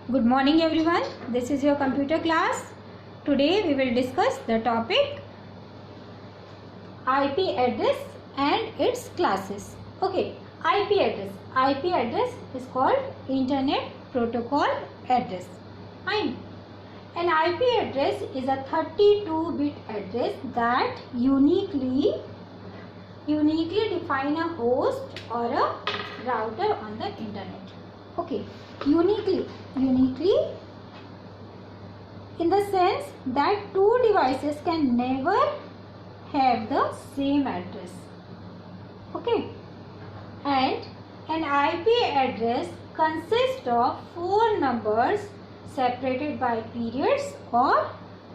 Good morning everyone. This is your computer class. Today we will discuss the topic IP address and its classes. Okay, IP address. IP address is called Internet Protocol Address. Fine. An IP address is a 32-bit address that uniquely define a host or a router on the internet. Okay, uniquely in the sense that two devices can never have the same address. Okay, and an IP address consists of 4 numbers separated by periods or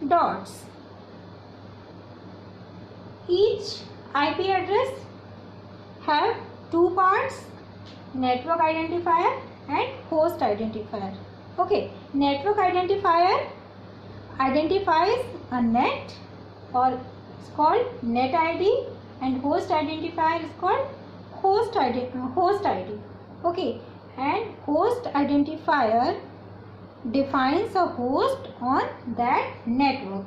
dots. Each IP address have 2 parts: network identifier and host identifier. Okay, network identifier identifies a net or is called net ID, and host identifier is called host ID. Okay, and host identifier defines a host on that network.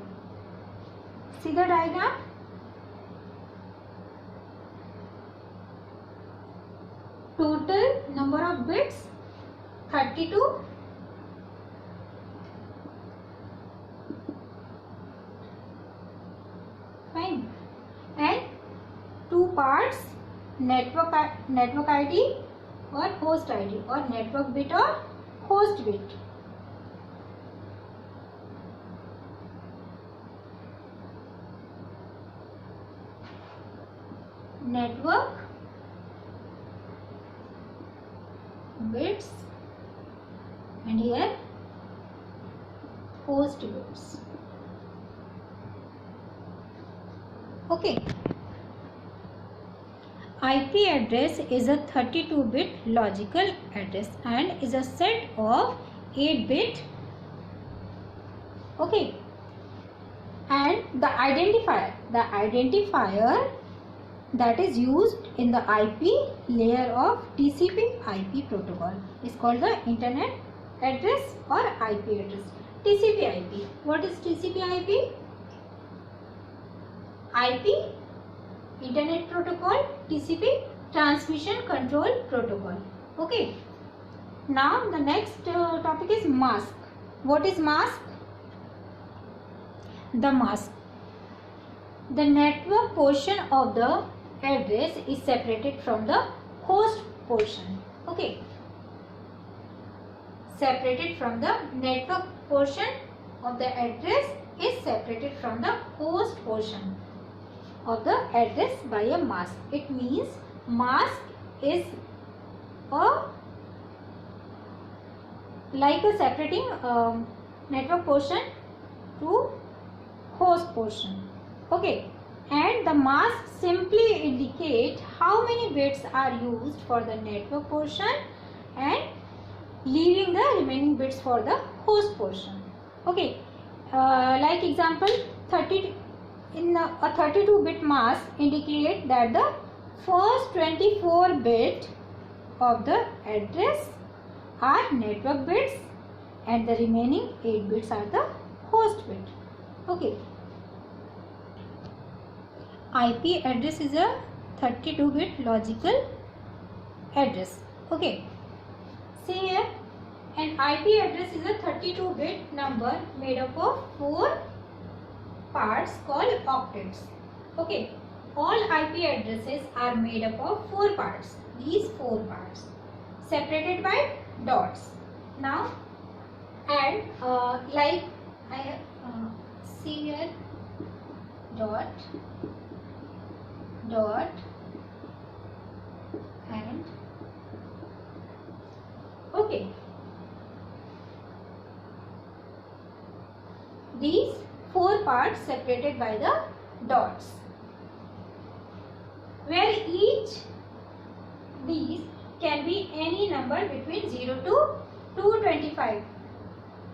See the diagram. Total number of bits 32. Fine. And 2 parts: network ID or host ID, or network bit or host bit. Network bits and here host bits. Okay, IP address is a 32-bit logical address and is a set of 8-bit. Okay, and the identifier that is used in the IP layer of TCP/IP protocol is called the Internet address or IP address. TCP/IP. What is TCP/IP? IP, Internet Protocol. TCP, Transmission Control Protocol. Okay. Now the next topic is mask. What is mask? The mask. The network portion of the address is separated from the host portion. Okay, separated from the network portion of the address is separated from the host portion of the address by a mask. It means mask is like a separating network portion to host portion. Okay, and the mask simply indicate how many bits are used for the network portion and leaving the remaining bits for the host portion. Okay, like example, in a 32-bit mask indicate that the first 24 bit of the address are network bits and the remaining 8 bits are the host bit. Okay, IP address is a 32-bit logical address. Okay, see here, an IP address is a 32-bit number made up of 4 parts called octets. Okay, all IP addresses are made up of 4 parts. These 4 parts separated by dots. Now, and like I see here, dot and okay, these 4 parts separated by the dots, where each these can be any number between 0 to 255,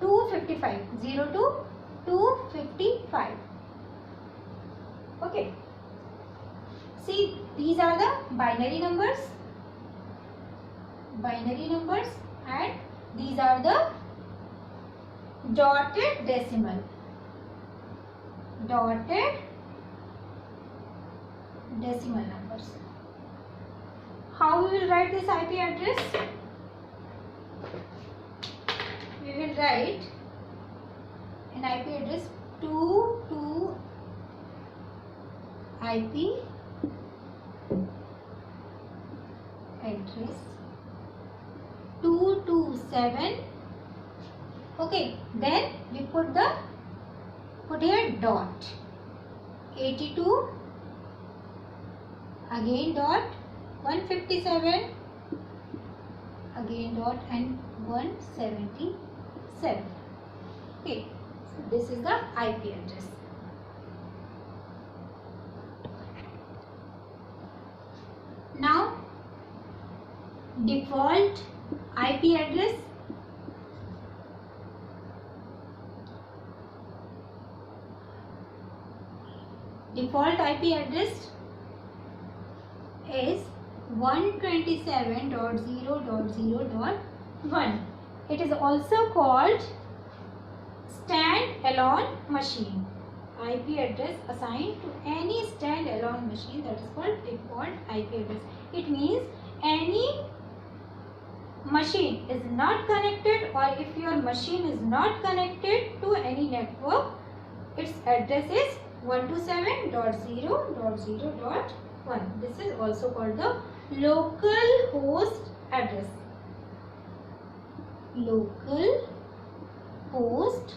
255, 0 to 255. Okay, see, these are the binary numbers, and these are the dotted decimal. Dotted decimal numbers. How we will write this IP address? We will write an IP address 2 IP address 227. Okay, then we put here dot 82, again dot 157, again dot, and 177. Okay, so this is the IP address. Now default IP address. Default IP address is 127.0.0.1. It is also called stand-alone machine. IP address assigned to any stand-alone machine, that is called default IP address. It means any machine is not connected, or if your machine is not connected to any network, its address is 127.0.0.1. This is also called the local host address. Local host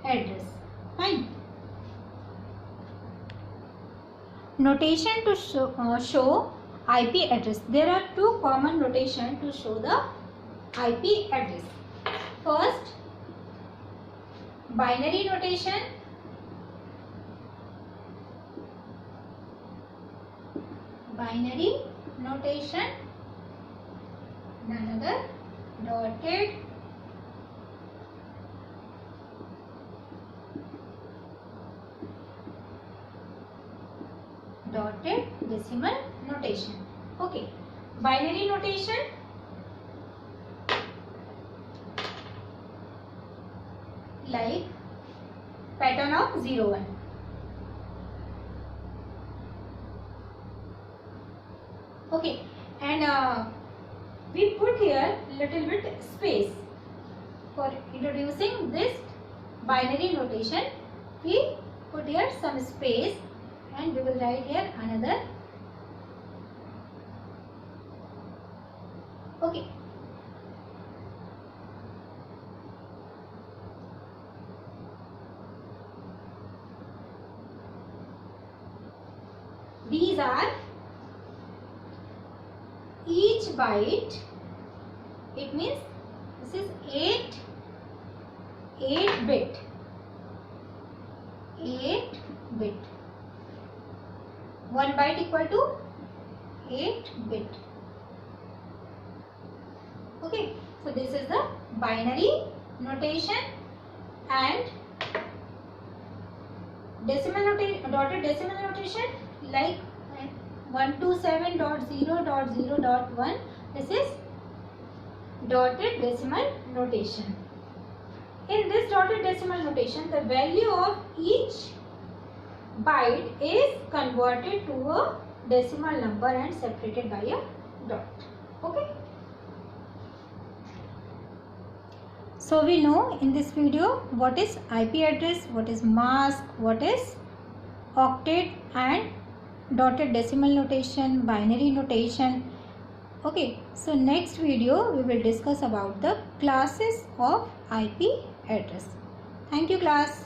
address. Fine. Notation to show IP address. There are two common notation to show the IP address. First, binary notation. Binary notation. Another dotted decimal notation. Okay, binary notation. Like pattern of 0, 1. Okay, and we put here little bit space for introducing this binary notation. We put here some space, and we will write here another. Okay. These are each byte. It means this is 8 bit. 8 bit. 1 byte equal to 8 bit. Okay, so this is the binary notation, and decimal notation, dotted decimal notation, like 127.0.0.1. This is dotted decimal notation. In this dotted decimal notation, the value of each byte is converted to a decimal number and separated by a dot. Okay. So we know in this video what is IP address, what is mask, what is octet and dotted decimal notation, binary notation. Okay, so next video we will discuss about the classes of IP address. Thank you, class.